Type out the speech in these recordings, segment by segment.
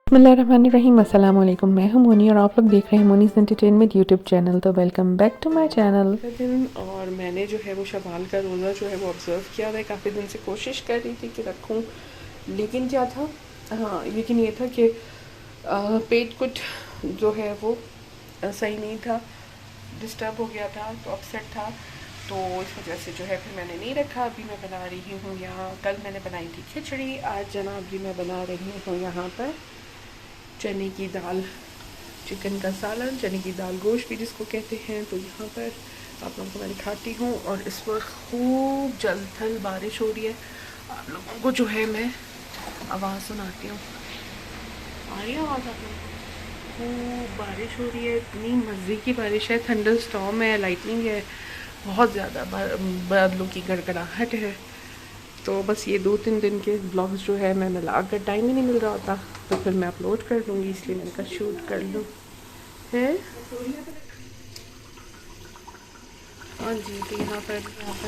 बिस्मिल्लाहिर्रहमानिर्रहीम। अस्सलाम वालेकुम। मैं हूं मोनी और आप लोग देख रहे हैं मोनीज़ एंटरटेनमेंट यूट्यूब चैनल। तो welcome back to my channel. दिन और मैंने जो है वो शवाल का रोज़ा जो है वो ऑब्ज़र्व किया है। काफ़ी दिन से कोशिश कर रही थी कि रखूं, लेकिन क्या था, हाँ लेकिन ये था कि पेट कुछ जो है वो सही नहीं था, डिस्टर्ब हो गया था, तो अपसेट था, तो इस वजह से जो है फिर मैंने नहीं रखा। अभी मैं बना रही हूँ यहाँ, कल मैंने बनाई थी खिचड़ी, आज जनाब जी मैं बना रही हूँ यहाँ पर चने की दाल, चिकन का सालन, चने की दाल गोश्त भी जिसको कहते हैं। तो यहाँ पर आप लोगों को मैं दिखाती हूँ। और इस वक्त खूब जल थल बारिश हो रही है। आप लोगों को जो है मैं आवाज़ सुनाती हूँ, आ रही है आवाज़ आप लोगों को? खूब बारिश हो रही है, इतनी मज़े की बारिश है, थंडर स्टॉर्म है, लाइटनिंग है, बहुत ज़्यादा बादलों की गड़गड़ाहट है। तो बस ये 2-3 दिन के ब्लॉग्स जो है मैं मिला कर टाइम ही नहीं मिल रहा होता, तो फिर मैं अपलोड कर दूँगी, इसलिए मैंने कहा शूट कर लूँ है। हाँ जी, तो यहाँ पर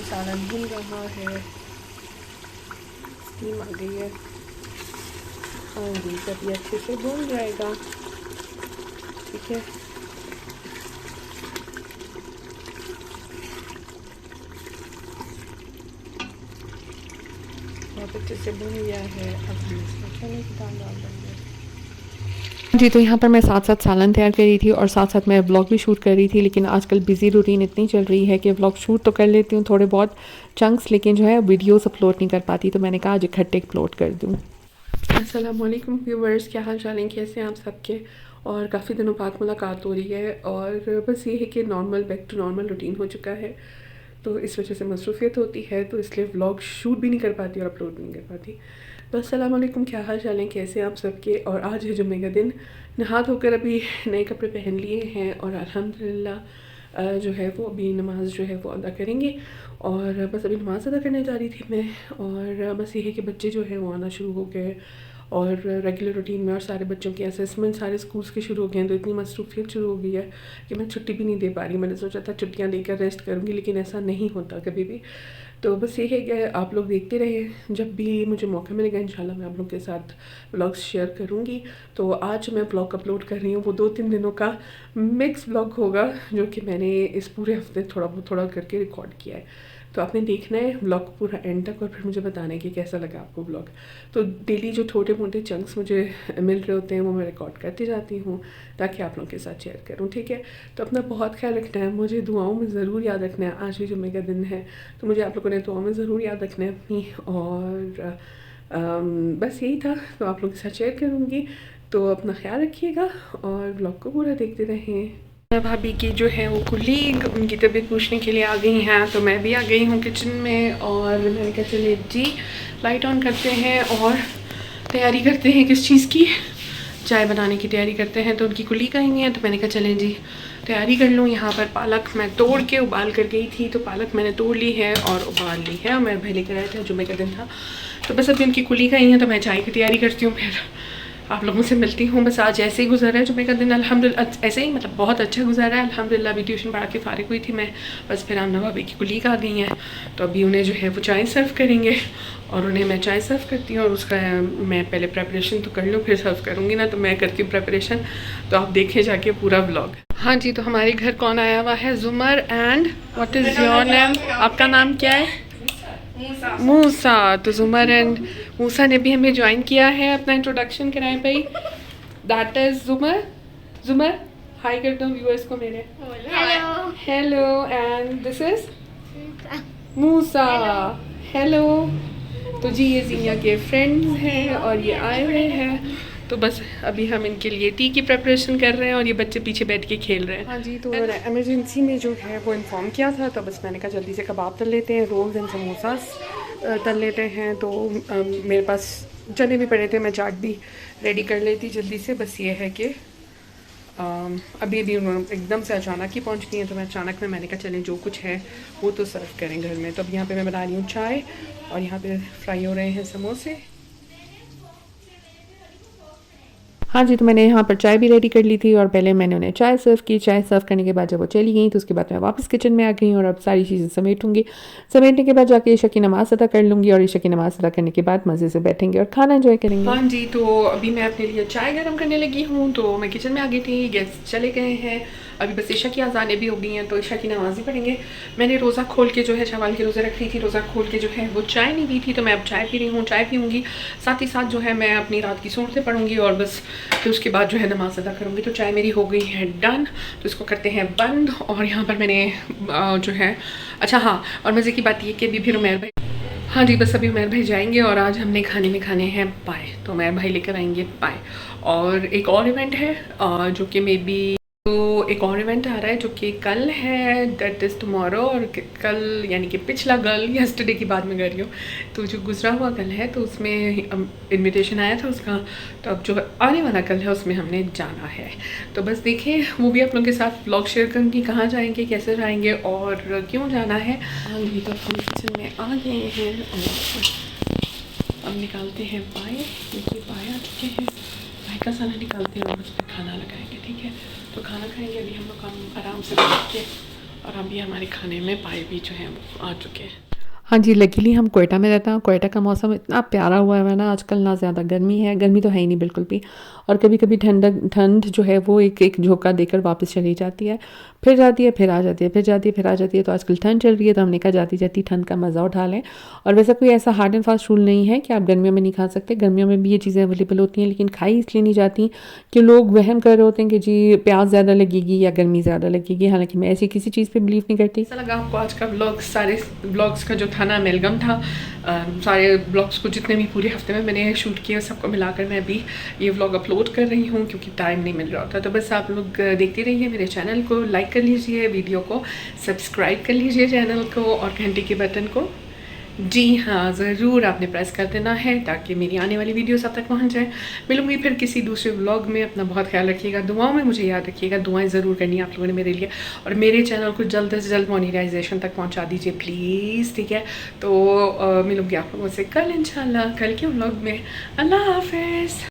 सालन भून रहा है, स्टीम आ गई है। हाँ जी, जब ये अच्छे से भून जाएगा, ठीक है। बहुत अच्छे से भून गया है। अब हम इसमें चने की दाल डाल देंगे। जी, तो यहाँ पर मैं साथ साथ सालन तैयार कर रही थी और साथ साथ मैं व्लॉग भी शूट कर रही थी, लेकिन आजकल बिज़ी रूटीन इतनी चल रही है कि व्लॉग शूट तो कर लेती हूँ थोड़े बहुत चंक्स, लेकिन जो है वीडियोस अपलोड नहीं कर पाती। तो मैंने कहा आज इकट्ठे अपलोड कर दूँ। अस्सलाम वालेकुम व्यूवर्स, क्या हाल चाल हैं, कैसे हैं आप सबके? और काफ़ी दिनों बाद मुलाकात हो रही है और बस ये है कि normal back to normal routine हो चुका है, तो इस वजह से मसरूफ़ियत होती है, तो इसलिए व्लॉग शूट भी नहीं कर पाती और अपलोड भी नहीं कर पाती। तो अस्सलाम वालेकुम, क्या हाल चाल हैं, कैसे हैं आप सबके? और आज है जुम्मे का दिन, नहा धोकर अभी नए कपड़े पहन लिए हैं और अल्हम्दुलिल्लाह जो है वो अभी नमाज़ जो है वो अदा करेंगे। और बस अभी नमाज़ अदा करने जा रही थी मैं, और बस ये है कि बच्चे जो हैं वो आना शुरू हो गए और रेगुलर रूटीन में, और सारे बच्चों के असेसमेंट सारे स्कूल्स के शुरू हो गए हैं, तो इतनी मसरूफियत शुरू हो गई है कि मैं छुट्टी भी नहीं दे पा रही। मैंने सोचा था छुट्टियां लेकर रेस्ट करूँगी, लेकिन ऐसा नहीं होता कभी भी। तो बस ये है कि आप लोग देखते रहे, जब भी मुझे मौका मिलेगा इंशाल्लाह मैं आप लोग के साथ व्लॉग्स शेयर करूँगी। तो आज मैं व्लॉग अपलोड कर रही हूँ, वो 2-3 दिनों का मिक्स व्लॉग होगा, जो कि मैंने इस पूरे हफ्ते थोड़ा करके रिकॉर्ड किया है। तो आपने देखना है व्लॉग पूरा एंड तक और फिर मुझे बताना है कि कैसा लगा आपको व्लॉग। तो डेली जो छोटे मोटे चंक्स मुझे मिल रहे होते हैं वो मैं रिकॉर्ड करती जाती हूँ, ताकि आप लोगों के साथ शेयर करूँ, ठीक है। तो अपना बहुत ख्याल रखना है, मुझे दुआओं में ज़रूर याद रखना है। आज भी जुम्मे का दिन है, तो मुझे आप लोगों ने दुआओं में ज़रूर याद रखना है अपनी। और बस यही था, तो आप लोगों के साथ शेयर करूँगी। तो अपना ख्याल रखिएगा और व्लॉग को पूरा देखते रहें। भाभी की जो है वो कुलीग उनकी तबीयत पूछने के लिए आ गई हैं, तो मैं भी आ गई हूँ किचन में। और मैंने कहा चलिए जी लाइट ऑन करते हैं और तैयारी करते हैं। किस चीज़ की? चाय बनाने की तैयारी करते हैं। तो उनकी कुलीग आई हैं, तो मैंने कहा चलें जी तैयारी कर लूँ। यहाँ पर पालक मैं तोड़ के उबाल कर गई थी, तो पालक मैंने तोड़ ली है और उबाल ली है, और मैं पहले कर आया था, जुम्मे का दिन था। तो बस अभी उनकी कुलीग आई हैं, तो मैं चाय की तैयारी करती हूँ, फिर आप लोगों से मिलती हूँ। बस आज ऐसे ही गुजरा है जुम्मे का दिन, अल्हम्दुलिल्लाह ऐसे ही, मतलब बहुत अच्छा गुजरा है अल्हम्दुलिल्लाह। अभी ट्यूशन पढ़ा के फ़ारिग हुई थी मैं, बस फिर आमना भाभी की कुलीग आ गई हैं, तो अभी उन्हें जो है वो चाय सर्व करेंगे, और उन्हें मैं चाय सर्व करती हूँ। और उसका मैं पहले प्रेपरेशन तो कर लूँ, फिर सर्व करूँगी ना, तो मैं करती हूँ प्रेपरेशन, तो आप देखें जाके पूरा व्लॉग। हाँ जी, तो हमारे घर कौन आया हुआ है? जुमर and what is your name? आपका नाम क्या है? मूसा। तो जुमर एंड मूसा ने भी हमें ज्वाइन किया है। अपना इंट्रोडक्शन कराएं भाई। That is जुमर। जुमर हाय कर दो व्यूअर्स को मेरे। Hello. Hello. And this is Musa. Hello. तो जी ये जिया के फ्रेंड्स हैं और ये आए हुए हैं, तो बस अभी हम इनके लिए टी की प्रेपरेशन कर रहे हैं और ये बच्चे पीछे बैठ के खेल रहे हैं। हाँ जी, तो एमरजेंसी में जो है वो इन्फॉर्म किया था, तो बस मैंने कहा जल्दी से कबाब तल लेते हैं, रोल्स एंड समोसास तल लेते हैं। तो मेरे पास चने भी पड़े थे, मैं चाट भी रेडी कर लेती जल्दी से। बस ये है कि अभी भी उन्होंने एकदम से अचानक ही पहुंच गई हैं, तो मैं अचानक में मैंने कहा चलें जो कुछ है वो तो सर्व करें घर में। तो अब यहाँ पे मैं बना रही हूँ चाय और यहाँ पे फ्राई हो रहे हैं समोसे। हाँ जी, तो मैंने यहाँ पर चाय भी रेडी कर ली थी और पहले मैंने उन्हें चाय सर्व की। चाय सर्व करने के बाद जब वो चली गई तो उसके बाद मैं वापस किचन में आ गई और अब सारी चीज़ें समेटूँगी। समेटने के बाद जाके ईशा की नमाज़ अदा कर लूँगी और ईशा की नमाज़ अदा करने के बाद मज़े से बैठेंगे और खाना एंजॉय करेंगे। हाँ जी, तो अभी मैं अपने लिए चाय गर्म करने लगी हूँ, तो मैं किचन में आ गई थी, गेस्ट चले गए हैं। अभी बस ईशा की अज़ानें भी हो गई हैं, तो ईशा की नमाज़ ही पढ़ेंगे। मैंने रोज़ा खोल के जो है शवाल के रोज़े रख ली थी, रोज़ा खोल के जो है वो चाय नहीं पी थी, तो मैं अब चाय पी रही हूँ, चाय पीऊँगी। साथ ही साथ जो है मैं अपनी रात की सूरतें पढ़ूँगी और बस फिर उसके बाद जो है नमाज़ अदा करूँगी। तो चाय मेरी हो गई है डन, तो इसको करते हैं बंद। और यहाँ पर मैंने जो है अच्छा हाँ, और मज़े की बात ये कि अभी फिर उमैर भाई, हाँ जी, बस अभी उमैर भाई जाएंगे और आज हमने खाने में खाने हैं पाए, तो उमैर भाई लेकर आएंगे पाए। और एक और इवेंट है जो कि मे बी, तो एक और इवेंट आ रहा है जो कि कल है, दैट इज़ टुमारो। और कल यानी कि पिछला कल, यस्टरडे की बात मैं कर रही हूँ, तो जो गुजरा हुआ कल है तो उसमें इनविटेशन आया था उसका, तो अब जो आने वाला कल है उसमें हमने जाना है। तो बस देखें, वो भी आप लोगों के साथ ब्लॉग शेयर करूँगी, कहाँ जाएंगे, कैसे जाएंगे और क्यों जाना है। हाँ जी, तो हम किचन में आ गए हैं और अब निकालते हैं पाए। देखिए पाए आ चुके हैं, पाए का खाना निकालते हैं और उस पर खाना लगाएंगे, ठीक है। तो खाना खाएंगे अभी हम लोग, हम आराम से बैठ के, और अभी हमारे खाने में पाए भी जो हैं वो आ चुके हैं। हाँ जी, लकीली हम कोयटा में रहते हैं। कोयटा का मौसम इतना प्यारा हुआ है ना आजकल, ना ज़्यादा गर्मी है, गर्मी तो है ही नहीं बिल्कुल भी, और कभी कभी ठंड जो है वो एक एक झोंका देकर वापस चली जाती है, फिर जाती है, फिर आ जाती है, फिर जाती है, फिर आ जाती है। तो आजकल ठंड चल रही है, तो हमने कहा जाती जाती ठंड का मज़ा उठा लें। और वैसा कोई ऐसा हार्ड एंड फास्ट रूल नहीं है कि आप गर्मियों में नहीं खा सकते, गर्मियों में भी ये चीज़ें अवेलेबल होती हैं, लेकिन खाई इसलिए नहीं जाती कि लोग वहम कर रहे होते हैं कि जी प्याज ज़्यादा लगेगी या गर्मी ज़्यादा लगेगी। हालांकि मैं ऐसी किसी चीज़ पे बिलीव नहीं करती। ऐसा लगा आपको आज का ब्लॉग, सारे ब्लॉग्स का जो था ना अमेलगम था, सारे ब्लॉग्स को जितने भी पूरे हफ्ते में मैंने शूट किए सबको मिलाकर मैं अभी ये व्लॉग अपलोड कर रही हूँ, क्योंकि टाइम नहीं मिल रहा होता। तो बस आप लोग देखते रहिए मेरे चैनल को, लाइक कर लीजिए वीडियो को, सब्सक्राइब कर लीजिए चैनल को और घंटी के बटन को, जी हाँ ज़रूर आपने प्रेस कर देना है ताकि मेरी आने वाली वीडियोस आप तक पहुँच जाए। मिलूंगी फिर किसी दूसरे व्लॉग में, अपना बहुत ख्याल रखिएगा, दुआओं में मुझे याद रखिएगा, दुआएं ज़रूर करनी है आप लोगों ने मेरे लिए, और मेरे चैनल को जल्द से जल्द मोनेटाइजेशन तक पहुँचा दीजिए प्लीज़, ठीक है। तो मिलूंगी आप लोगों से कल इंशाल्लाह, कल के व्लॉग में। अल्लाह हाफिज़।